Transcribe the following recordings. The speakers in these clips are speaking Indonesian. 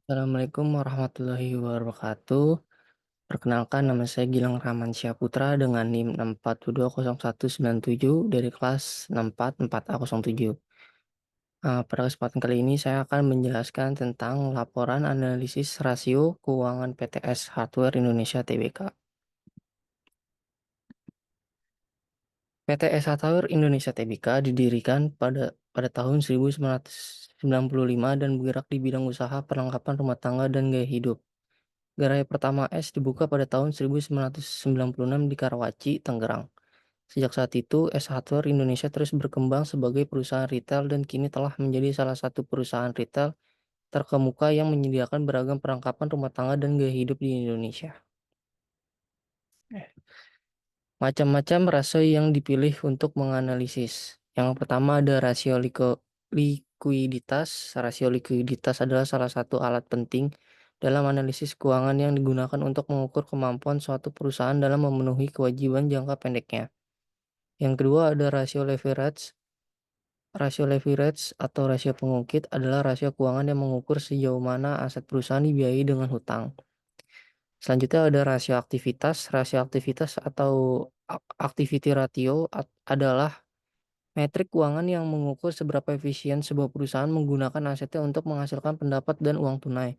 Assalamualaikum warahmatullahi wabarakatuh. Perkenalkan nama saya Gilang Ramansyah Putra dengan NIM 6420197 dari kelas 644A07. Pada kesempatan kali ini saya akan menjelaskan tentang laporan analisis rasio keuangan PTS Hardware Indonesia Tbk. PTS Hardware Indonesia Tbk didirikan pada tahun 1995 dan bergerak di bidang usaha perlengkapan rumah tangga dan gaya hidup. Gerai pertama S dibuka pada tahun 1996 di Karawaci, Tangerang. Sejak saat itu, S Hardware Indonesia terus berkembang sebagai perusahaan retail dan kini telah menjadi salah satu perusahaan retail terkemuka yang menyediakan beragam perlengkapan rumah tangga dan gaya hidup di Indonesia. Macam-macam rasio yang dipilih untuk menganalisis. Yang pertama ada rasio likuiditas. Rasio likuiditas adalah salah satu alat penting dalam analisis keuangan yang digunakan untuk mengukur kemampuan suatu perusahaan dalam memenuhi kewajiban jangka pendeknya. Yang kedua ada rasio leverage. Rasio leverage atau rasio pengungkit adalah rasio keuangan yang mengukur sejauh mana aset perusahaan dibiayai dengan hutang. Selanjutnya ada rasio aktivitas. Rasio aktivitas atau activity ratio adalah metrik keuangan yang mengukur seberapa efisien sebuah perusahaan menggunakan asetnya untuk menghasilkan pendapat dan uang tunai.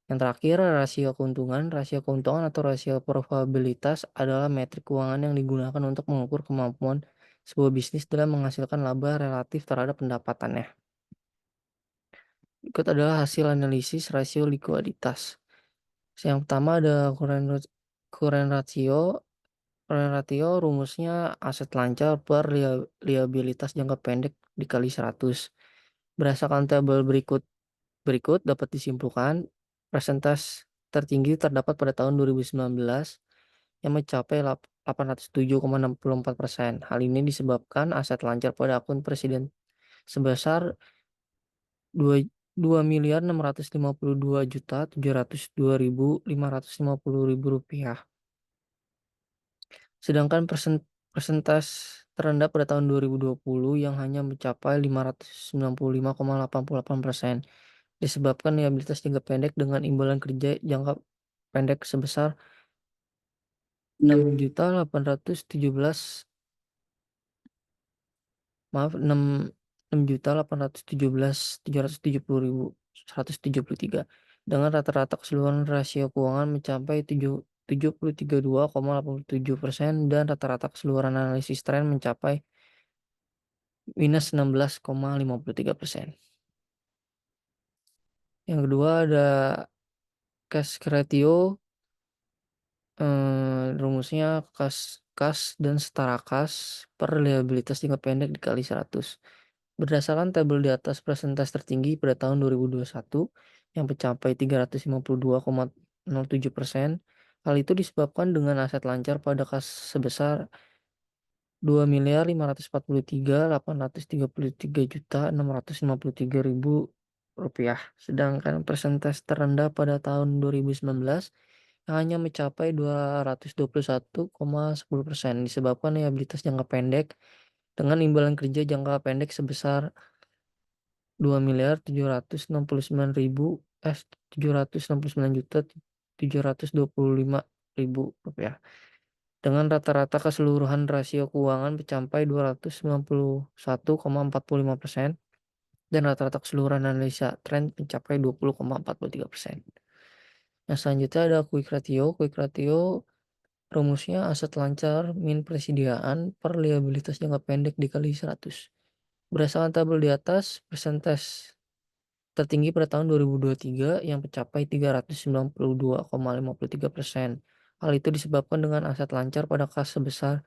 Yang terakhir, rasio keuntungan. Rasio keuntungan atau rasio probabilitas adalah metrik keuangan yang digunakan untuk mengukur kemampuan sebuah bisnis dalam menghasilkan laba relatif terhadap pendapatannya. Berikut adalah hasil analisis rasio likuiditas. Yang pertama ada current ratio. Current ratio rumusnya aset lancar per liabilitas jangka pendek dikali 100. Berdasarkan tabel berikut berikut dapat disimpulkan persentase tertinggi terdapat pada tahun 2019 yang mencapai 807,64%. Hal ini disebabkan aset lancar pada akun presiden sebesar 2.652.702.550 rupiah. Sedangkan persentase terendah pada tahun 2020 yang hanya mencapai 595,88% disebabkan liabilitas jangka pendek dengan imbalan kerja jangka pendek sebesar 6.817 maaf 6.817.770.173 dengan rata-rata keseluruhan rasio keuangan mencapai 73,87% dan rata-rata keseluruhan analisis tren mencapai minus 16,53%. Yang kedua ada cash ratio. Rumusnya kas dan setara kas per liabilitas jangka pendek dikali 100. Berdasarkan tabel di atas, persentase tertinggi pada tahun 2021 yang mencapai 352,07%. Hal itu disebabkan dengan aset lancar pada kas sebesar 2.543.833.653.000 rupiah. Sedangkan persentase terendah pada tahun 2019 yang hanya mencapai 221,10% disebabkan liabilitas jangka pendek dengan imbalan kerja jangka pendek sebesar 2.769.725.000 rupiah. Dengan rata-rata keseluruhan rasio keuangan mencapai 291,45% dan rata-rata keseluruhan analisa tren mencapai 20,43%. Yang selanjutnya ada quick ratio. Quick ratio rumusnya aset lancar min persediaan per liabilitas jangka pendek dikali 100. Berdasarkan tabel di atas, persentase tertinggi pada tahun 2023 yang mencapai 392,53%. Hal itu disebabkan dengan aset lancar pada kas sebesar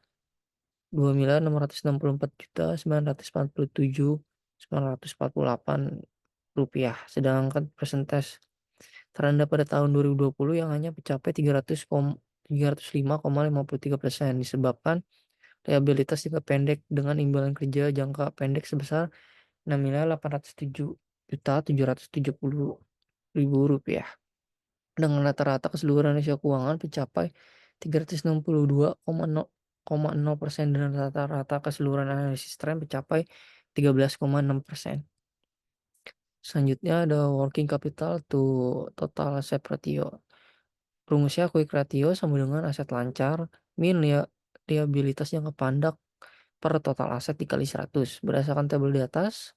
2.664.947.948 rupiah. Sedangkan persentase terendah pada tahun 2020 yang hanya mencapai 305,53% disebabkan liabilitas jangka pendek dengan imbalan kerja jangka pendek sebesar 6.807.770.000 rupiah. Dengan rata-rata keseluruhan rasio keuangan mencapai 362,0% dan rata-rata keseluruhan analisis tren mencapai 13,6%. Selanjutnya ada working capital to total asset ratio. Rumusnya quick ratio sama dengan aset lancar min liabilitas jangka pandang per total aset dikali 100. Berdasarkan tabel di atas,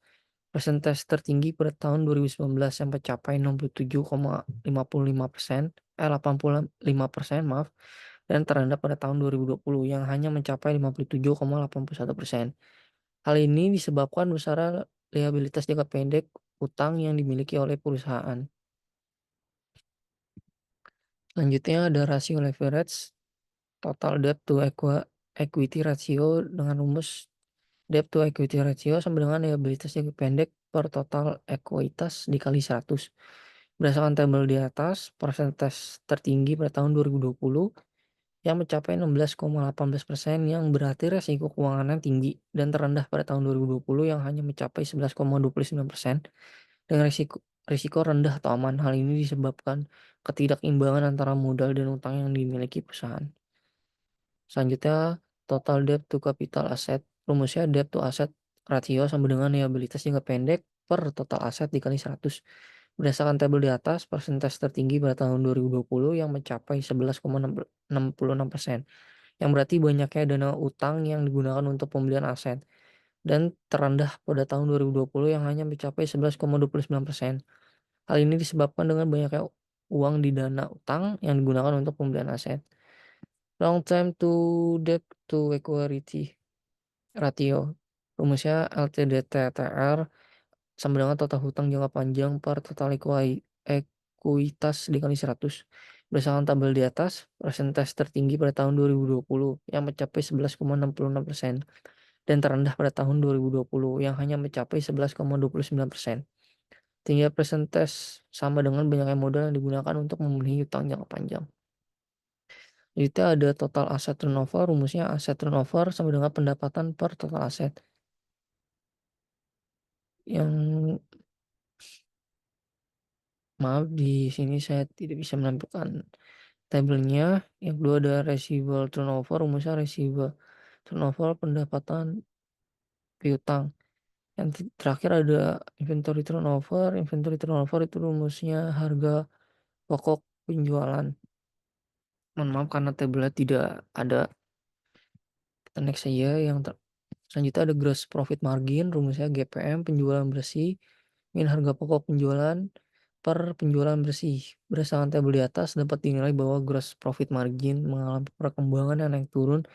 persentase tertinggi pada tahun 2019 yang mencapai 67,55%, 85% maaf, dan terendah pada tahun 2020 yang hanya mencapai 57,81%. Hal ini disebabkan besar liabilitas jangka pendek utang yang dimiliki oleh perusahaan. Selanjutnya ada rasio leverage, total debt to equity ratio dengan rumus debt to equity ratio sama dengan liabilitas jangka pendek per total ekuitas dikali 100. Berdasarkan tabel di atas, persentase tertinggi pada tahun 2020 yang mencapai 16,18% yang berarti resiko keuangannya tinggi dan terendah pada tahun 2020 yang hanya mencapai 11,29% dengan risiko rendah atau aman. Hal ini disebabkan ketidakimbangan antara modal dan utang yang dimiliki perusahaan. Selanjutnya, total debt to capital asset. Rumusnya debt to asset ratio sama dengan liabilitas jangka pendek per total aset dikali 100. Berdasarkan tabel di atas, persentase tertinggi pada tahun 2020 yang mencapai 11,66%, yang berarti banyaknya dana utang yang digunakan untuk pembelian aset, dan terendah pada tahun 2020 yang hanya mencapai 11,29%. Hal ini disebabkan dengan banyaknya uang di dana utang yang digunakan untuk pembelian aset. Long time to debt to equity ratio. Rumusnya LTDTTR sama dengan total hutang jangka panjang per total ekuitas dikali 100. Berdasarkan tabel di atas, persentase tertinggi pada tahun 2020 yang mencapai 11,66% dan terendah pada tahun 2020 yang hanya mencapai 11,29%. Tinggi persentase sama dengan banyaknya modal yang digunakan untuk memenuhi hutang jangka panjang. Itu ada total aset turnover, rumusnya aset turnover sama dengan pendapatan per total aset. Yang maaf di sini saya tidak bisa menampilkan tabelnya. Yang kedua ada receivable turnover, rumusnya receivable turnover pendapatan piutang. Yang terakhir ada inventory turnover. Inventory turnover itu rumusnya harga pokok penjualan. Mohon maaf karena tabelnya tidak ada. Kita next saja. Selanjutnya ada gross profit margin, rumusnya GPM penjualan bersih min harga pokok penjualan per penjualan bersih. Berdasarkan tabel di atas dapat dinilai bahwa gross profit margin mengalami perkembangan yang naik turun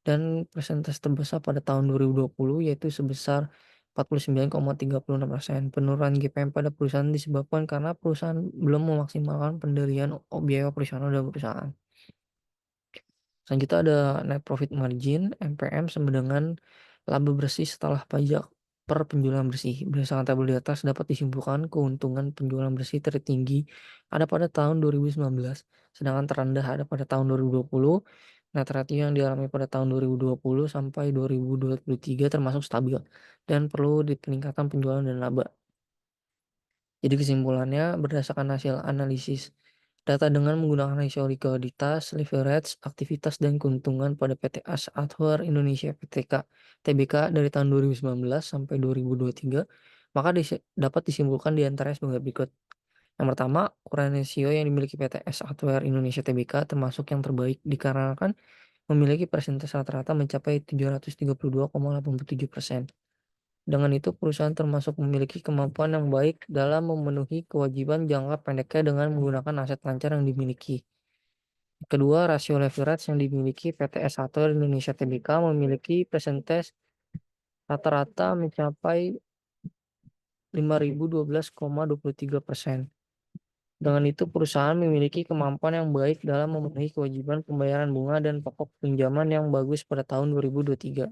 dan persentase terbesar pada tahun 2020 yaitu sebesar 49,36%. Penurunan GPM pada perusahaan disebabkan karena perusahaan belum memaksimalkan pendirian biaya operasional dalam perusahaan. Selanjutnya ada net profit margin (NPM) sama dengan laba bersih setelah pajak per penjualan bersih. Berdasarkan tabel di atas dapat disimpulkan keuntungan penjualan bersih tertinggi ada pada tahun 2019, sedangkan terendah ada pada tahun 2020. Net ratio yang dialami pada tahun 2020 sampai 2023 termasuk stabil dan perlu dipeningkatkan penjualan dan laba. Jadi kesimpulannya berdasarkan hasil analisis data dengan menggunakan rasio likuiditas, leverage, aktivitas dan keuntungan pada PT AS Hardware Indonesia Tbk dari tahun 2019 sampai 2023, maka dapat disimpulkan di antaranya sebagai berikut. Yang pertama, ukuran rasio yang dimiliki PT AS Hardware Indonesia Tbk termasuk yang terbaik dikarenakan memiliki persentase rata-rata mencapai 732,87%. Dengan itu, perusahaan termasuk memiliki kemampuan yang baik dalam memenuhi kewajiban jangka pendeknya dengan menggunakan aset lancar yang dimiliki. Kedua, rasio leverage yang dimiliki PT S1 Indonesia Tbk memiliki persentase rata-rata mencapai 5.012,23%. Dengan itu, perusahaan memiliki kemampuan yang baik dalam memenuhi kewajiban pembayaran bunga dan pokok pinjaman yang bagus pada tahun 2023.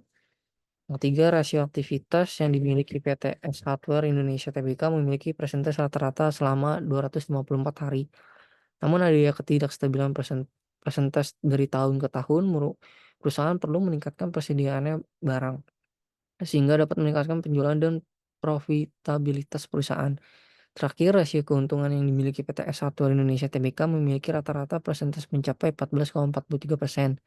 Yang ketiga, rasio aktivitas yang dimiliki PT S Hardware Indonesia Tbk memiliki persentase rata-rata selama 254 hari. Namun ada ketidakstabilan persentase dari tahun ke tahun, perusahaan perlu meningkatkan persediaannya barang sehingga dapat meningkatkan penjualan dan profitabilitas perusahaan. Terakhir, rasio keuntungan yang dimiliki PT S Hardware Indonesia Tbk memiliki rata-rata persentase mencapai 14,43%.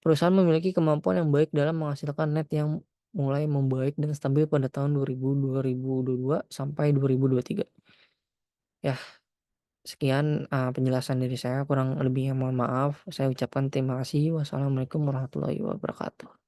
Perusahaan memiliki kemampuan yang baik dalam menghasilkan net yang mulai membaik dan stabil pada tahun 2022 sampai 2023. Ya, sekian, penjelasan dari saya, kurang lebihnya mohon maaf. Saya ucapkan terima kasih. Wassalamualaikum warahmatullahi wabarakatuh.